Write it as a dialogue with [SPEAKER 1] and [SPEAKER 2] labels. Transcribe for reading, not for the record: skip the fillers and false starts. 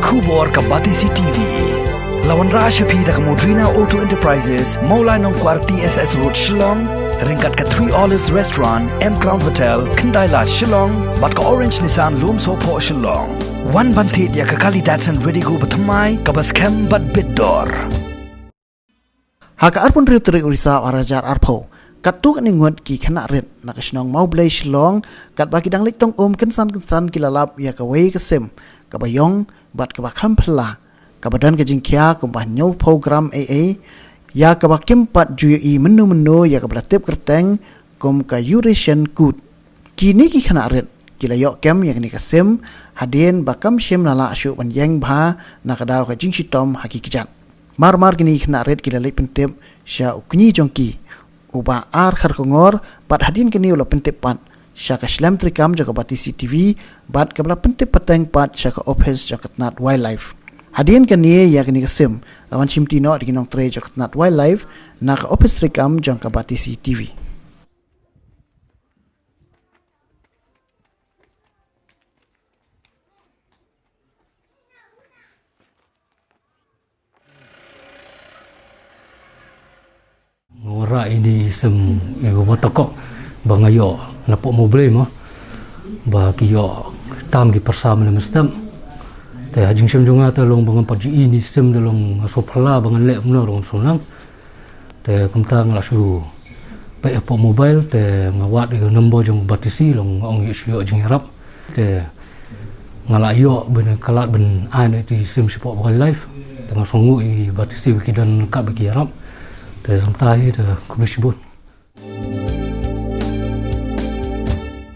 [SPEAKER 1] Kubor ka Batisi TV. Lawan Rasha P dak Modrina Auto Enterprises, Maulai Nongkwar TSS Road Shillong, ringkat ka 3 Olives Restaurant, M Crown Hotel, Kendaila Shillong, bat ka Orange Nissan Lumso Po Shillong. Wan bantit ya ka Kali Datsun ready go batamai ka baskem bat bidor.
[SPEAKER 2] Haka arpun riu teri urisa warajar arpo. Katuk ni ngot ki kena rit nak snong mau blai Shillong kat bagi dang lik tong kensan kilalap ya ka wei kesem ka bayong bat ka bakam pela ka badan ka jingkia ka bah nyau program AA ya ka bakim pat jui menu ya ka belatip kerteng kom ka Eurasian good kini ki kena rit kila yok kem yang ni kesem hadien bakam shem lala asyu ban yang bha nak daw ka jing sitom hakikijat mar gini kena rit kila lik pentip sya ukni jongki uba ar kharkongor bat hadin kini ula pentip pat syaka Slam Trikam jaka Batisi TV bat kabla pentip pateng pat syaka office jaka Nat Wildlife hadin kini ya kini kesim lawan simtino di kinong tre jaka Nat Wildlife nak office Trikam jaka Batisi TV.
[SPEAKER 3] Ora ini sem ego batokok bangayo napok moble mo bagi yo tam gi persama na mestam te hajing sem junga ta long bangan paji ini sem dalong sopla bangan le mno rom sonang te kumta ngala su pa po mobile te ngawat ego nombo jong Batisi long ong isu jing harap te ngala yo ben kalat ben ane ti sem sipo bakal live dengan songu i Batisi kidan ka bagi harap te sampai te kubis bun.